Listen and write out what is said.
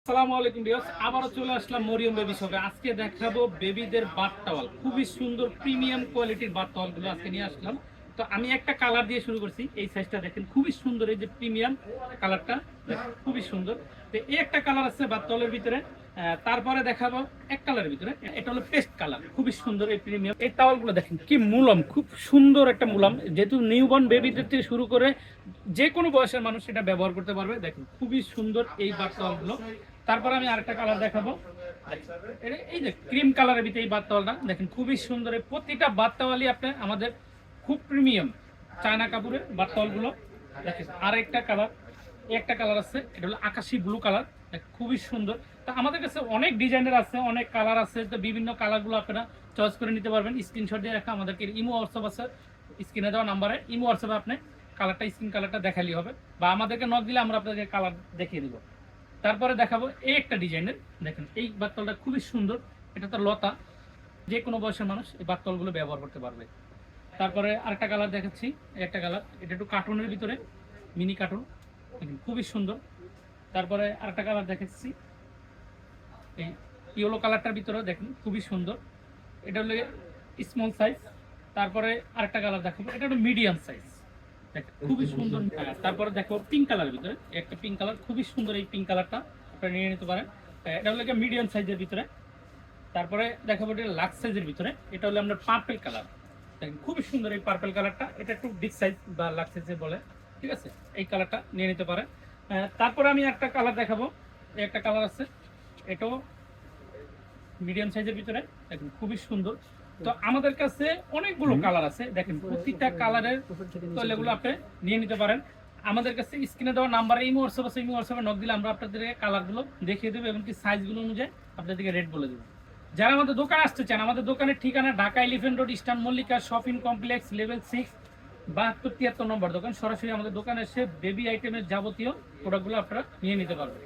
আসসালামু আলাইকুম ভিউয়ার্স, আবারও চলে আসলাম মরিয়ম বেবি শপে। আজকে দেখাবো বেবিদের বাথ টাওয়াল, খুবই সুন্দর প্রিমিয়াম কোয়ালিটির বাথ টাওয়ালগুলো আজকে নিয়ে আসলাম। তো আমি একটা কালার দিয়ে শুরু করছি, এই সাইজটা দেখেন খুবই সুন্দর, এই যে প্রিমিয়াম কালারটা খুবই সুন্দর। তো এই একটা কালার আছে বাথ টাওয়ালের ভিতরে। তারপরে দেখাবো এক কালারের ভিতরে, এটা হলো পেস্ট কালার, খুবই সুন্দর এই প্রিমিয়াম। এই টাওয়ালগুলো দেখেন কি মুলাম, খুব সুন্দর একটা মুলাম, যেহেতু নিউবর্ন বেবিদের থেকে শুরু করে যে কোনো বয়সের মানুষ এটা ব্যবহার করতে পারবে। দেখেন খুবই সুন্দর এই বাথ টাওয়ালগুলো। তারপর আমি আরেকটা কালার দেখাবো, এই যে ক্রিম কালারের ভিতরে এই বাথ টাওয়ালটা দেখেন খুবই সুন্দর। এই প্রতিটা বাথ টাওয়ালই আপনি আমাদের খুব প্রিমিয়াম চায়না কাপড়ের বাথ টাওয়ালগুলো দেখেন। আর একটা কালার, একটা কালার আছে, এটা হলো আকাশি ব্লু কালার, খুবই সুন্দর। তো আমাদের কাছে অনেক ডিজাইনের আছে, অনেক কালার আছে, তো বিভিন্ন কালারগুলো আপনারা চয়েস করে নিতে পারবেন। স্ক্রিনশট দিয়ে রাখা আমাদেরকে ইমো হোয়াটসঅ্যাপ আছে, স্ক্রিনে দেওয়া নাম্বারে ইমো হোয়াটসঅ্যাপে আপনি কালারটা স্ক্রিন কালারটা দেখালেই হবে, বা আমাদেরকে নক দিলে আমরা আপনাদের কালার দেখিয়ে দেবো। তারপরে দেখাবো এই একটা ডিজাইনের, দেখেন এই বাতলটা খুবই সুন্দর, এটা তো লতা, যে কোনো বয়সের মানুষ এই বাতলগুলো ব্যবহার করতে পারবে। তারপরে আরেকটা কালার দেখাচ্ছি, একটা কালার, এটা একটু কার্টুনের ভিতরে, মিনি কার্টুন, দেখেন খুবই সুন্দর। তারপরে আরেকটা কালার দেখাচ্ছি, এই ইয়েলো কালারটার ভিতরে দেখেন খুবই সুন্দর, এটা হলো স্মল সাইজ। তারপরে আরেকটা কালার দেখাবো, এটা হলো মিডিয়াম সাইজ, খুবই সুন্দর। তারপরে দেখো পিঙ্ক কালারের ভিতরে একটা পিঙ্ক কালার, খুবই সুন্দর এই পিঙ্ক কালারটা আপনারা নিয়ে নিতে পারেন। এটা হলো মিডিয়াম সাইজের ভিতরে। তারপরে দেখাবো এটা লাক্স সাইজের ভিতরে, এটা হলো আপনার পার্পল কালার, দেখেন খুবই সুন্দর এই পার্পল কালারটা, এটা একটু বিগ সাইজ বা লাক্স সাইজের বলে, ঠিক আছে, এই কালারটা নিয়ে নিতে পারেন। তারপরে আমি একটা কালার দেখাবো, এই একটা কালার আছে, এটাও মিডিয়াম সাইজের ভিতরে, দেখেন খুবই সুন্দর। তো আমাদের কাছে অনেকগুলো কালার আছে, দেখেন প্রত্যেকটা কালারের এগুলো আপনি নিয়ে নিতে পারেন। আমাদের কাছে স্ক্রিনে দেওয়া নাম্বারে ইমো হোয়াটসঅ্যাপ আছে, ইমো হোয়াটসঅ্যাপে নক দিলে আমরা আপনাদেরকে কালারগুলো দেখিয়ে দেবো, এমনকি সাইজগুলো অনুযায়ী আপনাদেরকে রেট বলে দেবো। যারা আমাদের দোকানে আসতে চান, আমাদের দোকানের ঠিকানা Dhaka elephant road, eastern Mallika shopping complex, level 6, 72-73 নম্বর দোকান। সরাসরি আমাদের দোকানে এসে বেবি আইটেমের যাবতীয় প্রোডাক্টগুলো আপনারা নিয়ে নিতে পারবেন।